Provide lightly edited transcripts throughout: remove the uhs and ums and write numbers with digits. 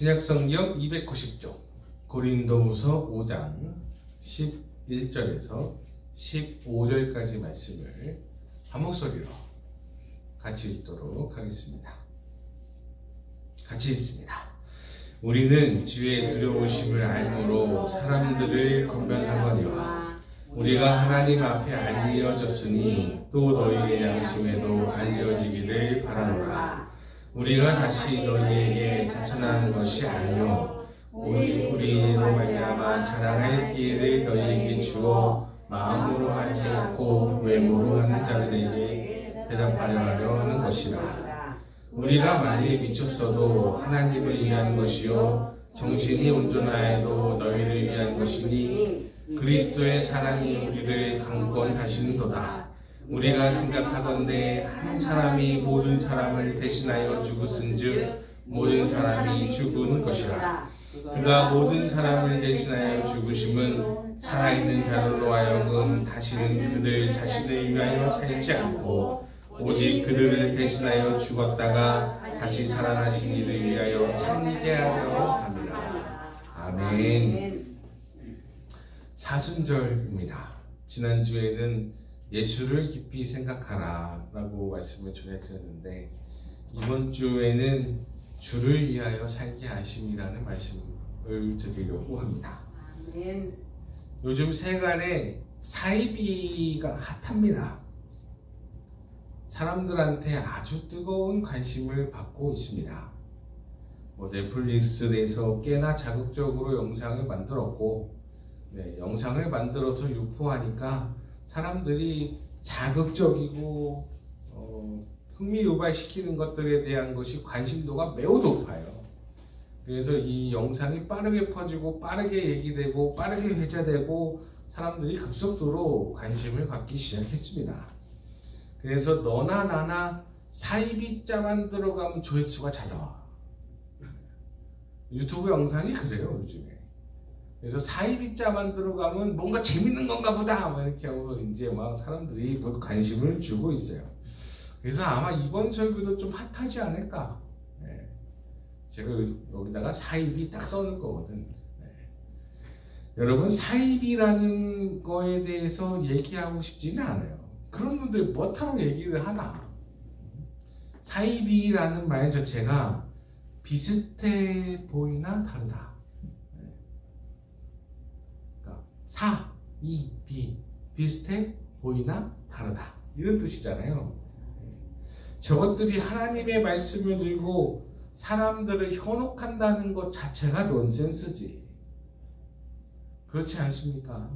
신약성경 290쪽 고린도후서 5장 11절에서 15절까지 말씀을 한 목소리로 같이 읽도록 하겠습니다. 같이 읽습니다. 우리는 주의 두려우심을 알므로 사람들을 권면하거니와 우리가 하나님 앞에 알려졌으니 또 너희의 양심에도 알려지기를 바라노라. 우리가 다시 너희에게 자천하는 것이 아니요 오직 우리로 말미암아 자랑할 기회를 너희에게 주어 마음으로 하지 않고 외모로 하는 자들에게 대답하려 하는 것이라. 우리가 만일 미쳤어도 하나님을 위한 것이요 정신이 온전하여도 너희를 위한 것이니 그리스도의 사랑이 우리를 강권하시는도다. 우리가 생각하건대 한 사람이 모든 사람을 대신하여 죽었은즉 모든 사람이 죽은 것이라. 그가 모든 사람을 대신하여 죽으심은 살아있는 자들로 하여금 다시는 그들 자신을 위하여 살지 않고 오직 그들을 대신하여 죽었다가 다시 살아나신 이를 위하여 살게 하려 합니다. 아멘. 사순절입니다. 지난주에는 예수를 깊이 생각하라 라고 말씀을 전해드렸는데 이번 주에는 주를 위하여 살게 하심이라는 말씀을 드리려고 합니다. 아멘. 요즘 세간에 사이비가 핫합니다. 사람들한테 아주 뜨거운 관심을 받고 있습니다. 넷플릭스에서 꽤나 자극적으로 영상을 만들었고 영상을 만들어서 유포하니까 사람들이 자극적이고 흥미유발시키는 것들에 대한 것이 관심도가 매우 높아요. 그래서 이 영상이 빠르게 퍼지고 빠르게 얘기되고 빠르게 회자되고 사람들이 급속도로 관심을 갖기 시작했습니다. 그래서 너나 나나 사이비자만 들어가면 조회수가 잘 나와. 유튜브 영상이 그래요 요즘에. 그래서 사이비자만 들어가면 뭔가 재밌는 건가 보다 막 이렇게 하고 이제 막 사람들이 관심을 주고 있어요. 그래서 아마 이번 설교도 좀 핫하지 않을까. 제가 여기다가 사이비 딱 써놓은 거거든. 여러분 사이비라는 거에 대해서 얘기하고 싶지는 않아요. 그런 분들 뭐하러 얘기를 하나. 사이비라는 말 자체가 비슷해 보이나 다르다. 사, 이, 비 비슷해 보이나 다르다 이런 뜻이잖아요. 저것들이 하나님의 말씀을 들고 사람들을 현혹한다는 것 자체가 넌센스지. 그렇지 않습니까?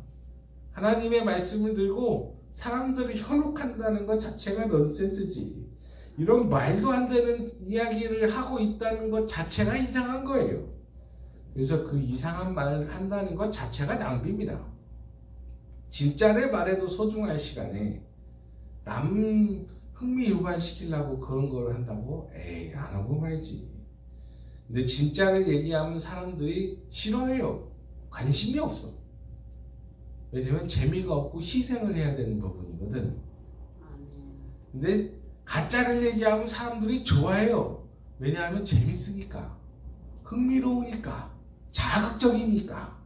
하나님의 말씀을 들고 사람들을 현혹한다는 것 자체가 넌센스지. 이런 말도 안 되는 이야기를 하고 있다는 것 자체가 이상한 거예요. 그래서 그 이상한 말을 한다는 것 자체가 낭비입니다. 진짜를 말해도 소중할 시간에 남 흥미 유발시키려고 그런 걸 한다고? 에이, 안 하고 말지. 근데 진짜를 얘기하면 사람들이 싫어해요. 관심이 없어. 왜냐면 재미가 없고 희생을 해야 되는 부분이거든. 근데 가짜를 얘기하면 사람들이 좋아해요. 왜냐하면 재밌으니까, 흥미로우니까, 자극적이니까.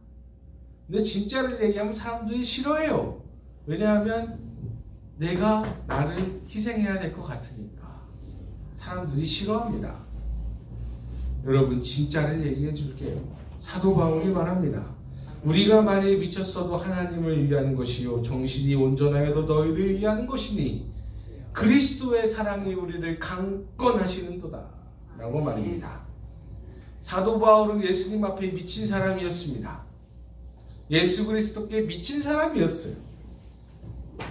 근데 진짜를 얘기하면 사람들이 싫어해요. 왜냐하면 내가 나를 희생해야 될 것 같으니까 사람들이 싫어합니다. 여러분 진짜를 얘기해 줄게요. 사도 바울이 말합니다. 우리가 만일 미쳤어도 하나님을 위한 것이요 정신이 온전하여도 너희를 위한 것이니 그리스도의 사랑이 우리를 강권하시는도다 라고 말입니다. 사도 바울은 예수님 앞에 미친 사람이었습니다. 예수 그리스도께 미친 사람이었어요.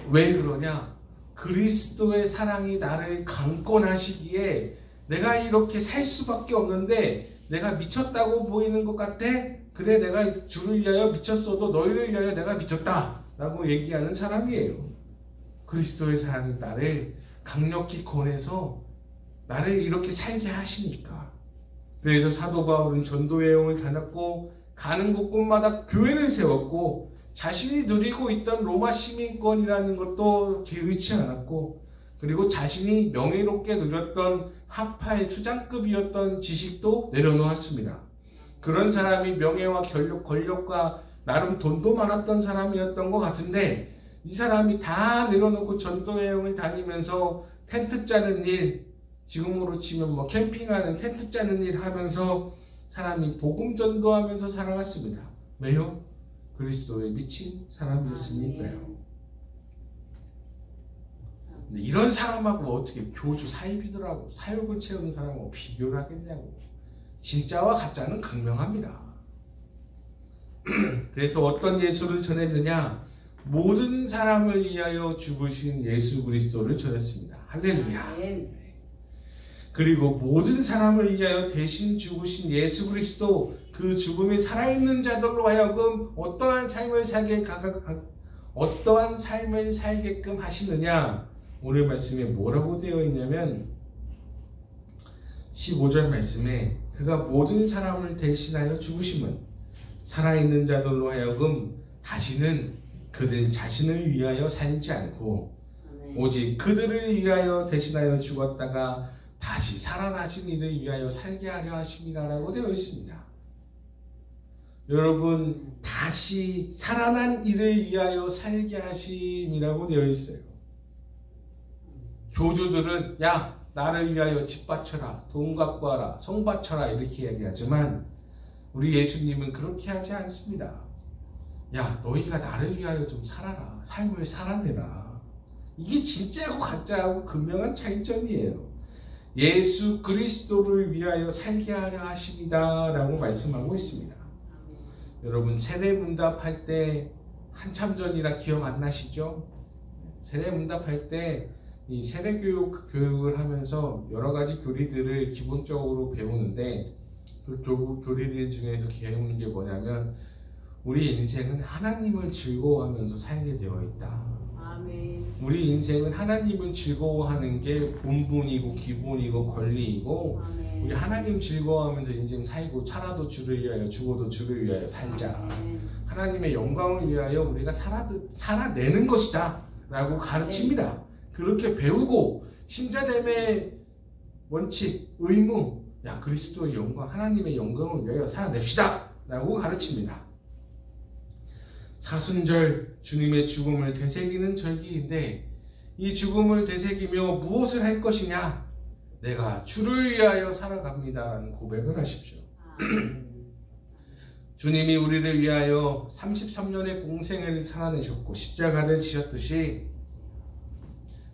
왜 그러냐? 그리스도의 사랑이 나를 강권하시기에 내가 이렇게 살 수밖에 없는데 내가 미쳤다고 보이는 것 같아? 그래, 내가 주를 위하여 미쳤어도 너희를 위하여 내가 미쳤다 라고 얘기하는 사람이에요. 그리스도의 사랑이 나를 강력히 권해서 나를 이렇게 살게 하시니까. 그래서 사도 바울은 전도 여행을 다녔고 가는 곳곳마다 교회를 세웠고 자신이 누리고 있던 로마 시민권이라는 것도 개의치 않았고 그리고 자신이 명예롭게 누렸던 학파의 수장급이었던 지식도 내려놓았습니다. 그런 사람이 명예와 권력과 나름 돈도 많았던 사람이었던 것 같은데 이 사람이 다 내려놓고 전도 여행을 다니면서 텐트 짜는 일, 지금으로 치면 뭐 캠핑하는 텐트 짜는 일 하면서 사람이 복음 전도하면서 살아갔습니다. 왜요? 그리스도에 미친 사람이었으니까요. 근데 이런 사람하고 어떻게 교주 사입이더라고 사욕을 채우는 사람하고 비교를 하겠냐고. 진짜와 가짜는 극명합니다. 그래서 어떤 예수를 전했느냐? 모든 사람을 위하여 죽으신 예수 그리스도를 전했습니다. 할렐루야. 그리고 모든 사람을 위하여 대신 죽으신 예수 그리스도, 그 죽음이 살아있는 자들로 하여금 어떠한 삶을 살게끔 하시느냐? 오늘 말씀에 뭐라고 되어 있냐면 15절 말씀에 그가 모든 사람을 대신하여 죽으심은 살아있는 자들로 하여금 다시는 그들 자신을 위하여 살지 않고 오직 그들을 위하여 대신하여 죽었다가 다시 살아나신 이를 위하여 살게 하려 하심이라 라고 되어 있습니다. 여러분, 다시 살아난 이를 위하여 살게 하심이라고 되어 있어요. 교주들은 야 나를 위하여 집 바쳐라, 돈 갖고 와라, 성 바쳐라 이렇게 얘기하지만 우리 예수님은 그렇게 하지 않습니다. 야 너희가 나를 위하여 좀 살아라, 삶을 살아내라. 이게 진짜하고 가짜하고 극명한 차이점이에요. 예수 그리스도를 위하여 살게 하려 하십니다 라고 말씀하고 있습니다. 여러분 세례문답할 때 한참 전이라 기억 안 나시죠? 세례문답할 때 이 세례교육을 하면서 여러 가지 교리들을 기본적으로 배우는데 그 교리들 중에서 배우는 게 뭐냐면 우리 인생은 하나님을 즐거워하면서 살게 되어 있다. 아멘. 우리 인생은 하나님을 즐거워하는 게 본분이고 기본이고 권리이고 아멘. 우리 하나님 즐거워하면서 인생 살고 살아도 주를 위하여 죽어도 주를 위하여 살자. 아멘. 하나님의 영광을 위하여 우리가 살아내는 것이다 라고 가르칩니다. 아멘. 그렇게 배우고 신자됨의 원칙, 의무, 야 그리스도의 영광, 하나님의 영광을 위하여 살아냅시다 라고 가르칩니다. 사순절 주님의 죽음을 되새기는 절기인데 이 죽음을 되새기며 무엇을 할 것이냐? 내가 주를 위하여 살아갑니다 라는 고백을 하십시오. 주님이 우리를 위하여 33년의 공생애를 살아내셨고 십자가를 지셨듯이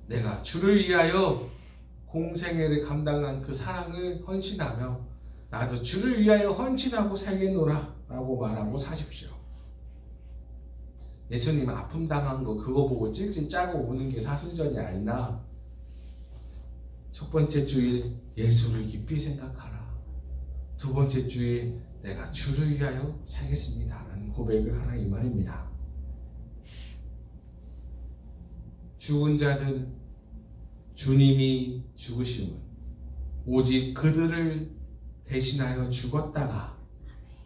내가 주를 위하여 공생애를 감당한 그 사랑을 헌신하며 나도 주를 위하여 헌신하고 살겠노라 라고 말하고 사십시오. 예수님 아픔 당한 거 그거 보고 찔찔 짜고 오는 게 사순절이 아니라 첫 번째 주일 예수를 깊이 생각하라. 두 번째 주일 내가 주를 위하여 살겠습니다 라는 고백을 하라 이 말입니다. 죽은 자는 주님이 죽으심은 오직 그들을 대신하여 죽었다가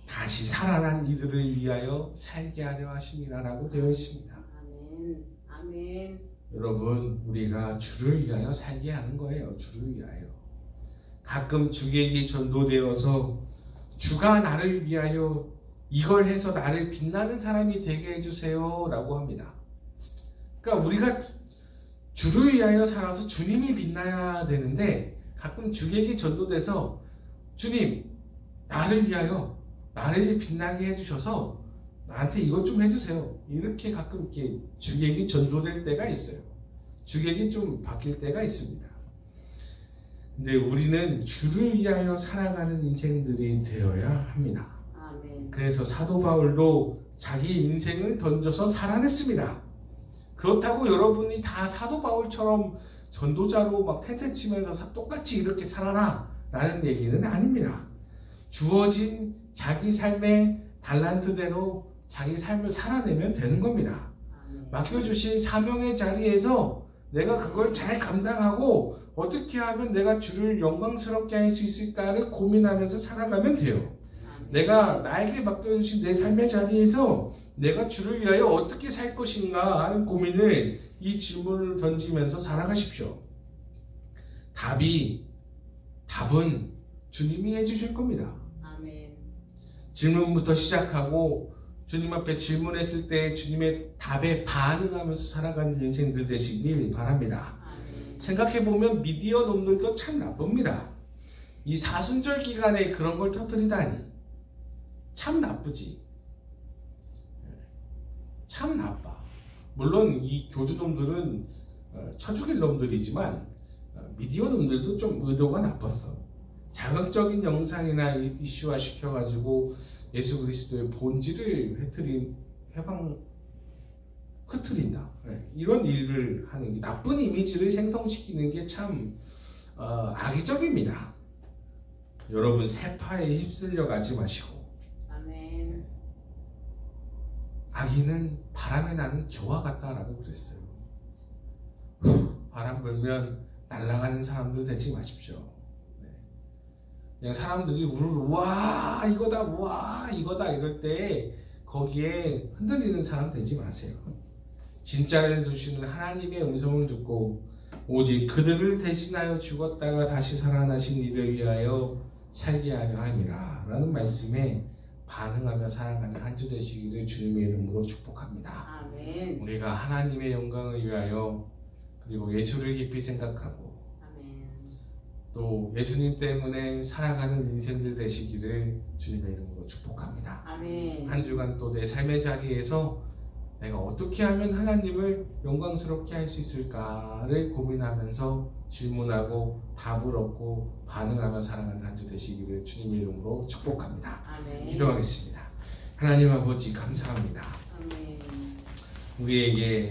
다시 살아난 이들을 위하여 살게 하려 하심이라 라고 되어 있습니다. 아멘. 아멘. 여러분 우리가 주를 위하여 살게 하는 거예요. 주를 위하여. 가끔 주객이 전도되어서 주가 나를 위하여 이걸 해서 나를 빛나는 사람이 되게 해주세요 라고 합니다. 그러니까 우리가 주를 위하여 살아서 주님이 빛나야 되는데 가끔 주객이 전도돼서 주님 나를 위하여 나를 빛나게 해주셔서 나한테 이것 좀 해주세요 이렇게 가끔 이렇게 주객이 전도될 때가 있어요. 주객이 좀 바뀔 때가 있습니다. 근데 우리는 주를 위하여 살아가는 인생들이 되어야 합니다. 아멘. 그래서 사도 바울도 자기 인생을 던져서 살아냈습니다. 그렇다고 여러분이 다 사도 바울처럼 전도자로 막 텐트 치면서 똑같이 이렇게 살아라 라는 얘기는 아닙니다. 주어진 자기 삶의 달란트대로 자기 삶을 살아내면 되는 겁니다. 맡겨주신 사명의 자리에서 내가 그걸 잘 감당하고 어떻게 하면 내가 주를 영광스럽게 할 수 있을까를 고민하면서 살아가면 돼요. 내가 나에게 맡겨주신 내 삶의 자리에서 내가 주를 위하여 어떻게 살 것인가 하는 고민을 이 질문을 던지면서 살아가십시오. 답은 주님이 해주실 겁니다. 아멘. 질문부터 시작하고 주님 앞에 질문했을 때 주님의 답에 반응하면서 살아가는 인생들 되시길 바랍니다. 생각해보면 미디어 놈들도 참 나쁩니다. 이 사순절 기간에 그런 걸 터뜨리다니 참 나쁘지. 참 나빠. 물론 이 교주놈들은 쳐죽일 놈들이지만 미디어 놈들도 좀 의도가 나빴어. 자극적인 영상이나 이슈화 시켜가지고 예수 그리스도의 본질을 흐트린다. 이런 일을 하는 게 나쁜 이미지를 생성시키는 게 참 악의적입니다. 여러분 세파에 휩쓸려 가지 마시고 아멘. 악인은 바람에 나는 겨와 같다라고 그랬어요. 바람 불면 날아가는 사람들 되지 마십시오. 그냥 사람들이 우르르 와 이거다 와 이거다 이럴 때 거기에 흔들리는 사람 되지 마세요. 진짜를 주시는 하나님의 음성을 듣고 오직 그들을 대신하여 죽었다가 다시 살아나신 이를 위하여 살게 하려 함이라 라는 말씀에 반응하며 살아가는 한 주 되시기를 주님의 이름으로 축복합니다. 아멘. 우리가 하나님의 영광을 위하여 그리고 예수를 깊이 생각하고 또 예수님 때문에 살아가는 인생들 되시기를 주님의 이름으로 축복합니다. 아멘. 한 주간 또 내 삶의 자리에서 내가 어떻게 하면 하나님을 영광스럽게 할 수 있을까를 고민하면서 질문하고 답을 얻고 반응하며 살아가는 한 주 되시기를 주님의 이름으로 축복합니다. 아멘. 기도하겠습니다. 하나님 아버지 감사합니다. 아멘. 우리에게